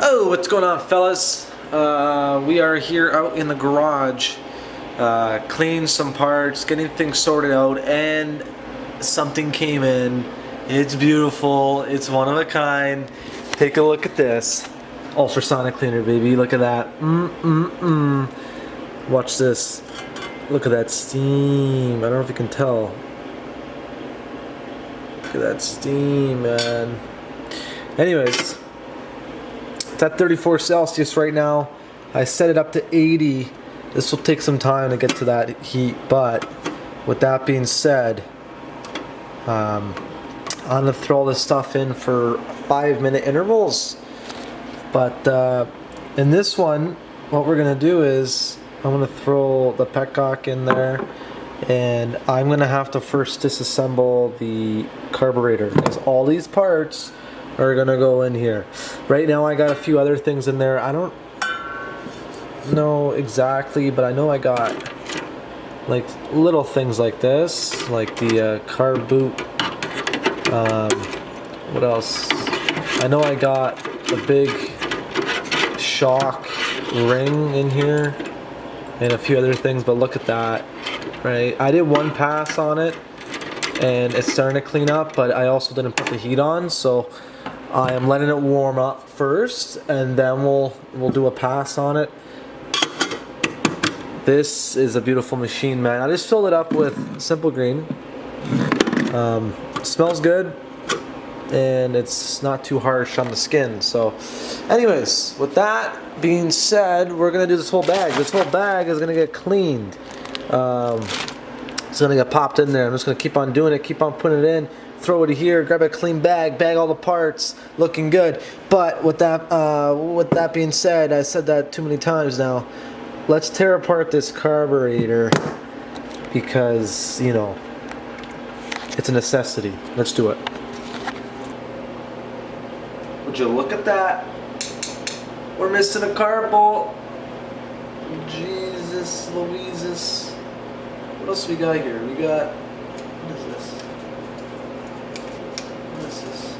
Oh, what's going on, fellas? We are here out in the garage, cleaning some parts, getting things sorted out, and something came in. It's beautiful. It's one of a kind. Take a look at this. Ultrasonic cleaner, baby. Look at that. Watch this. Look at that steam. I don't know if you can tell. Look at that steam, man. Anyways, it's at 34 Celsius right now. I set it up to 80. This will take some time to get to that heat, but with that being said, I'm gonna throw all this stuff in for 5-minute intervals. But in this one, what we're gonna do is I'm gonna throw the petcock in there, and I'm gonna have to first disassemble the carburetor because all these parts are gonna go in here. Right now I got a few other things in there. I don't know exactly, but I know I got like little things like this, like the carb boot. What else? I know I got a big shock ring in here and a few other things, but look at that, right? I did one pass on it and it's starting to clean up, but I also didn't put the heat on, so I am letting it warm up first, and then we'll do a pass on it. This is a beautiful machine, man. I just filled it up with Simple Green. Smells good, and it's not too harsh on the skin. So, anyways, with that being said, we're gonna do this whole bag. This whole bag is gonna get cleaned. It's gonna get popped in there. I'm just gonna keep on doing it, keep on putting it in. Throw it here, grab a clean bag all the parts, looking good. But with that being said, I said that too many times now. Let's tear apart this carburetor because, you know, it's a necessity. Let's do it. Would you look at that? We're missing a carb bolt. Jesus Louises. What else we got here? We got, what is this? What is this?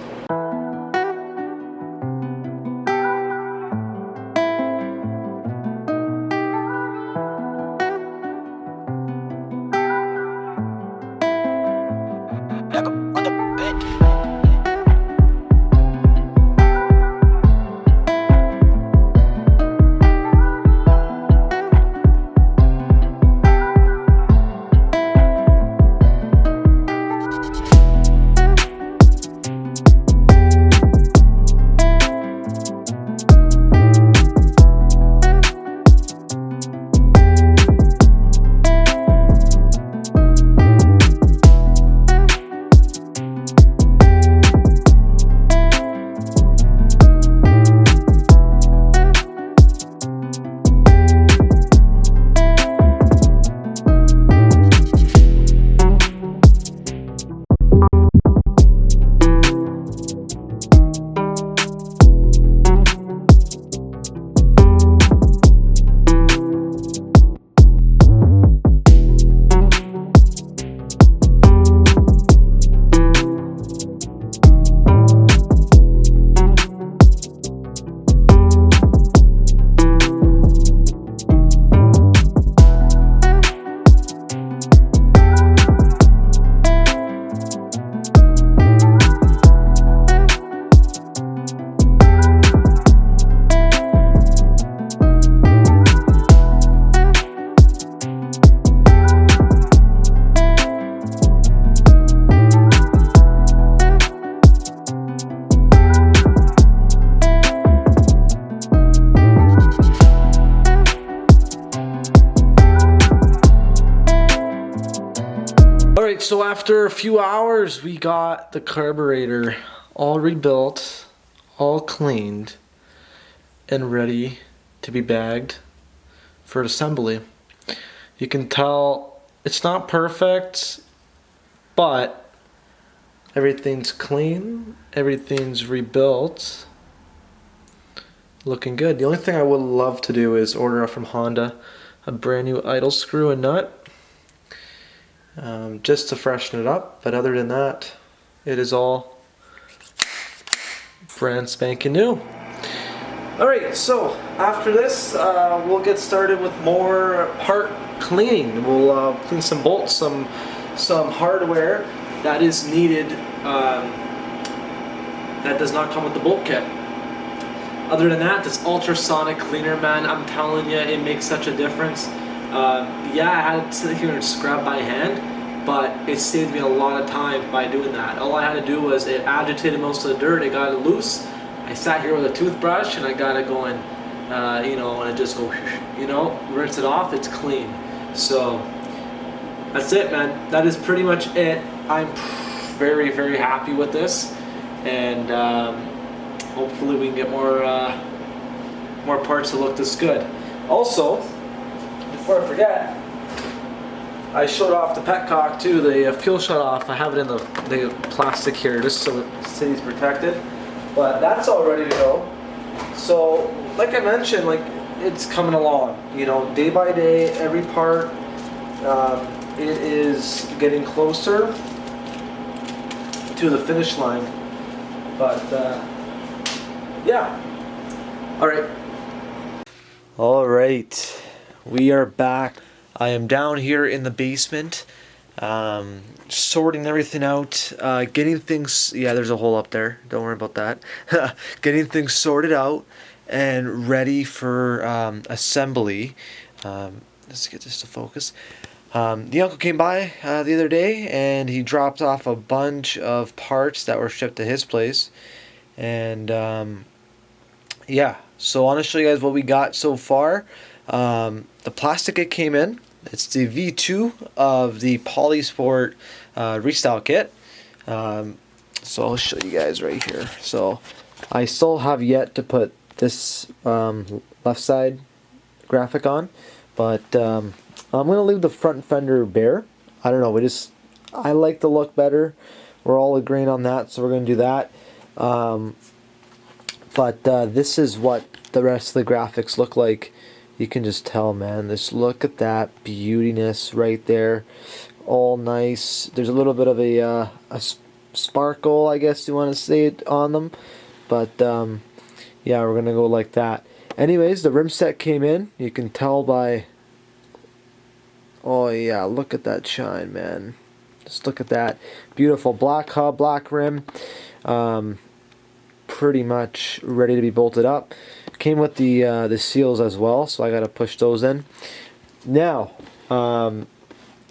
Alright, so after a few hours, we got the carburetor all rebuilt, all cleaned, and ready to be bagged for assembly. You can tell it's not perfect, but everything's clean, everything's rebuilt, looking good. The only thing I would love to do is order from Honda a brand new idle screw and nut, just to freshen it up. But other than that, it is all brand spanking new. Alright, so after this, we'll get started with more part cleaning. We'll clean some bolts, some hardware that is needed that does not come with the bolt kit. Other than that, this ultrasonic cleaner, man, I'm telling you, it makes such a difference. Yeah, I had to sit here and scrub by hand, but it saved me a lot of time by doing that. All I had to do was, it agitated most of the dirt, it got it loose. I sat here with a toothbrush and I got it going, you know, and it just goes, you know, rinse it off, it's clean. So that's it, man. That is pretty much it. I'm very, very happy with this, and hopefully we can get more parts to look this good. Also, before I forget, I showed off the petcock too, the fuel shut off. I have it in the plastic here just so it stays protected. But that's all ready to go. So, like I mentioned, like, it's coming along. You know, day by day, every part, it is getting closer to the finish line. But yeah. All right, we are back. I am down here in the basement, sorting everything out, getting things, yeah, there's a hole up there, don't worry about that. Getting things sorted out and ready for assembly. Let's get this to focus. The uncle came by the other day and he dropped off a bunch of parts that were shipped to his place. And yeah, so I want to show you guys what we got so far. The plastic it came in, it's the V2 of the Polysport restyle kit. So I'll show you guys right here. So I still have yet to put this left side graphic on, but I'm gonna leave the front fender bare. I don't know, I like the look better. We're all agreeing on that, so we're gonna do that. But this is what the rest of the graphics look like. You can just tell, man. Just look at that beautiness right there. All nice. There's a little bit of a sparkle, I guess you want to say it, on them. But yeah, we're gonna go like that. Anyways, the rim set came in. You can tell by. Oh yeah, look at that shine, man. Just look at that. Beautiful black hub, black rim. Pretty much ready to be bolted up. Came with the seals as well, so I got to push those in. Now, the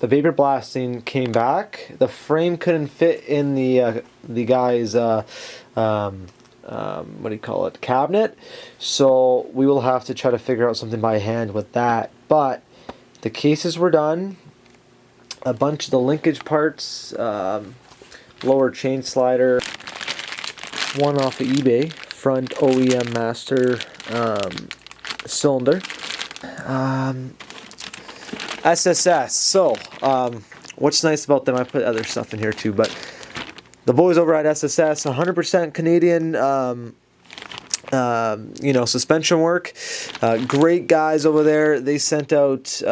vapor blasting came back. The frame couldn't fit in the guy's what do you call it, cabinet. So we will have to try to figure out something by hand with that. But the cases were done. A bunch of the linkage parts, lower chain slider, one off of eBay, front OEM master cylinder, SSS. So what's nice about them, I put other stuff in here too, but the boys over at SSS, 100% Canadian you know, suspension work. Great guys over there. They sent out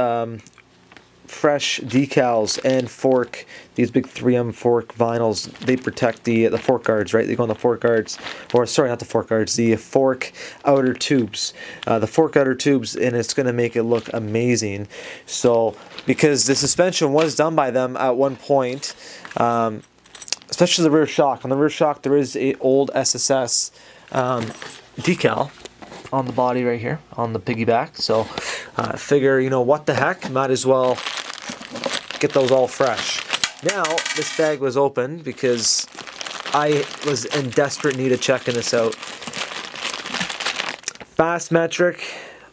fresh decals and fork, these big 3M fork vinyls. They protect the fork guards, right? They go on the fork guards, or sorry, not the fork guards, the fork outer tubes. The fork outer tubes, and it's going to make it look amazing. So, because the suspension was done by them at one point, especially the rear shock. On the rear shock, there is a old SSS decal on the body right here, on the piggyback. So figure, you know, what the heck, might as well get those all fresh. Now this bag was open because I was in desperate need of checking this out. Fast metric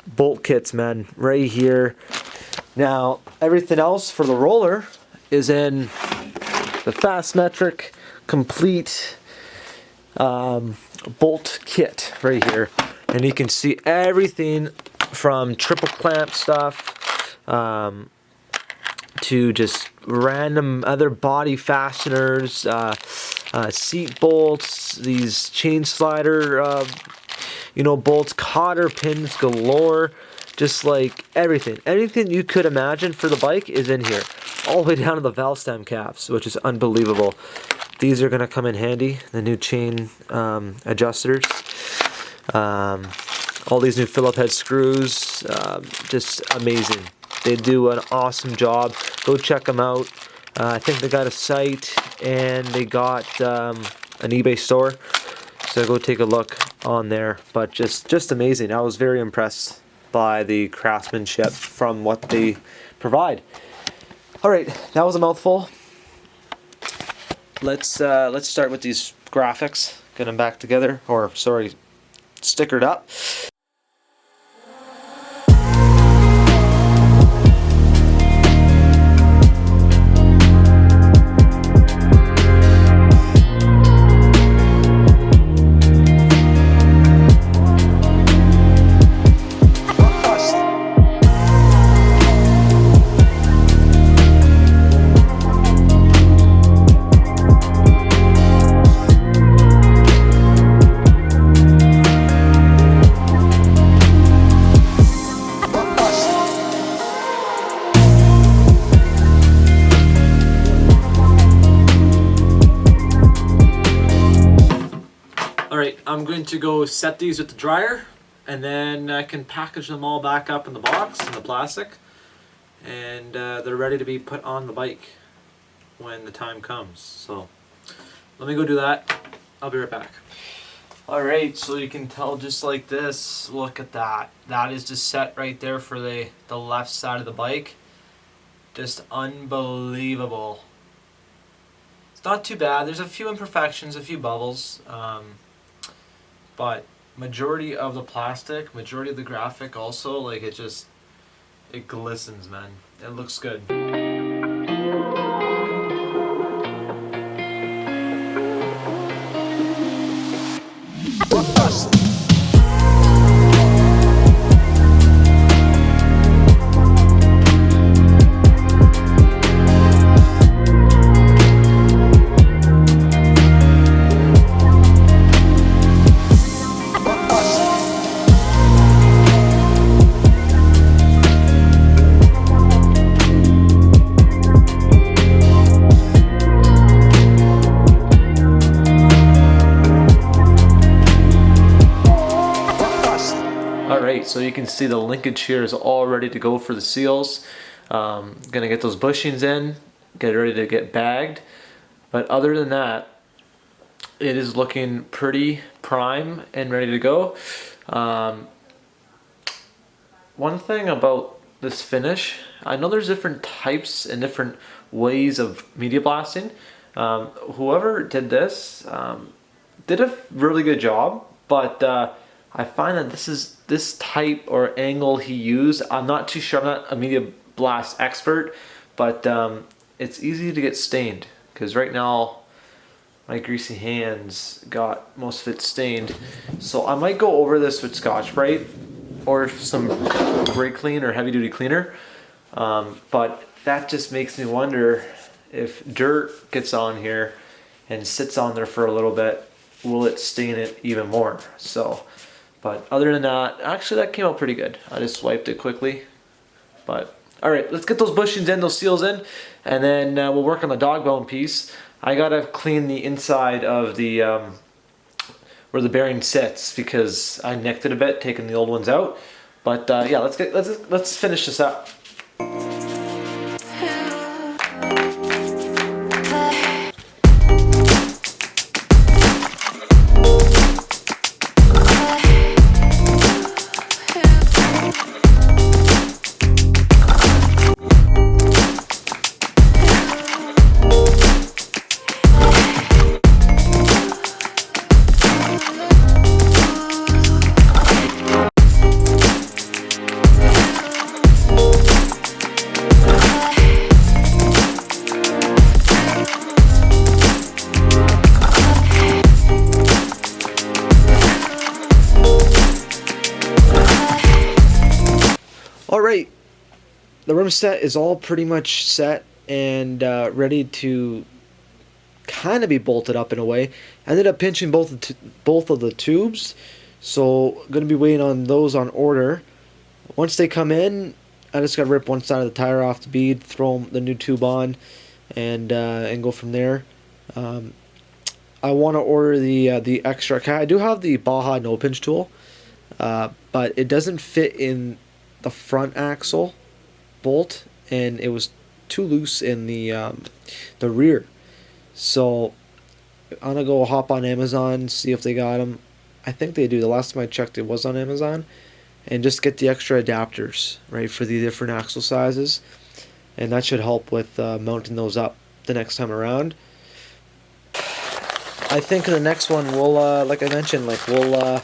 bolt kits, man, right here. Now everything else for the roller is in the Fast Metric complete bolt kit right here, and you can see everything from triple clamp stuff to just random other body fasteners, seat bolts, these chain slider you know, bolts, cotter pins galore, just like everything you could imagine for the bike is in here, all the way down to the valve stem caps, which is unbelievable. These are gonna come in handy, the new chain adjusters. All these new Phillip head screws, just amazing. They do an awesome job. Go check them out. I think they got a site and they got an eBay store. So go take a look on there. But just amazing. I was very impressed by the craftsmanship from what they provide. All right, that was a mouthful. Let's start with these graphics. Get them back together, or sorry, stickered up. Alright, I'm going to go set these with the dryer, and then I can package them all back up in the box, in the plastic, and they're ready to be put on the bike when the time comes. So let me go do that. I'll be right back. Alright, so you can tell just like this, look at that. That is just set right there for the left side of the bike. Just unbelievable. It's not too bad. There's a few imperfections, a few bubbles. But majority of the plastic, majority of the graphic also, like it glistens, man. It looks good. Alright, so you can see the linkage here is all ready to go for the seals. Gonna get those bushings in, get ready to get bagged. But other than that, it is looking pretty prime and ready to go. One thing about this finish, I know there's different types and different ways of media blasting. Whoever did this did a really good job, but I find that this type or angle he used, I'm not too sure, I'm not a media blast expert, but it's easy to get stained, because right now my greasy hands got most of it stained. So I might go over this with Scotch-Brite or some brake clean or heavy duty cleaner, but that just makes me wonder if dirt gets on here and sits on there for a little bit, will it stain it even more? So, but other than that, actually that came out pretty good. I just wiped it quickly. But all right, let's get those bushings in, those seals in, and then we'll work on the dog bone piece. I gotta clean the inside of the where the bearing sits, because I nicked it a bit, taking the old ones out. But yeah, let's finish this up. Alright, the rim set is all pretty much set and ready to kind of be bolted up in a way. I ended up pinching both of the tubes, so I'm going to be waiting on those on order. Once they come in, I just got to rip one side of the tire off the bead, throw the new tube on, and go from there. I want to order the extra. I do have the Baja no pinch tool. but it doesn't fit in the front axle bolt, and it was too loose in the rear. So I'm gonna go hop on Amazon, see if they got them. I think they do. The last time I checked, it was on Amazon, and just get the extra adapters, right, for the different axle sizes, and that should help with mounting those up the next time around. I think in the next one we'll, like I mentioned, we'll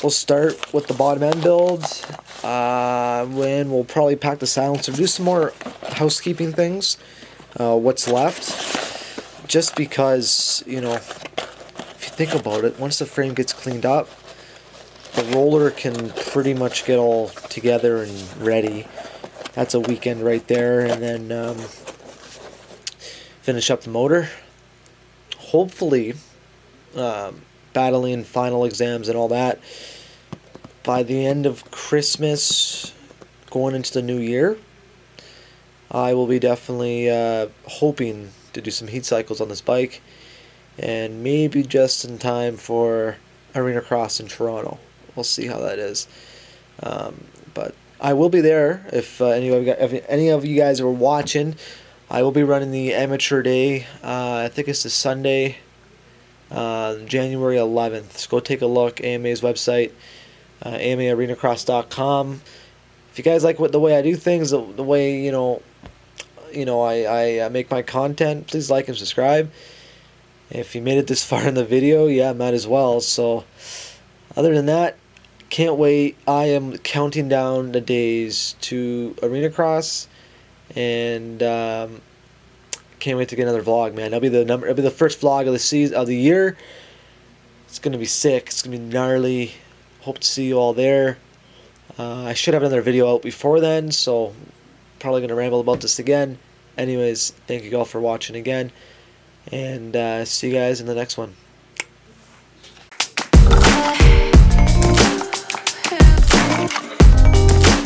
start with the bottom end builds. When we'll probably pack the silencer, do some more housekeeping things. What's left, just because, you know, if you think about it, once the frame gets cleaned up, the roller can pretty much get all together and ready. That's a weekend right there, and then finish up the motor. Hopefully, battling final exams and all that by the end of Christmas, going into the new year. I will be definitely hoping to do some heat cycles on this bike, and maybe just in time for Arena Cross in Toronto. We'll see how that is. But I will be there if any of you guys are watching. I will be running the amateur day. I think it's the Sunday, January 11th. So go take a look. AMA's website, AMAArenaCross.com. If you guys like the way I do things, the way I make my content, please like and subscribe. If you made it this far in the video, yeah, might as well. So other than that, can't wait. I am counting down the days to Arena Cross, and can't wait to get another vlog, man. It'll be the first vlog of the year. It's gonna be sick. It's gonna be gnarly. Hope to see you all there. I should have another video out before then, so probably gonna ramble about this again. Anyways, thank you all for watching again, and see you guys in the next one.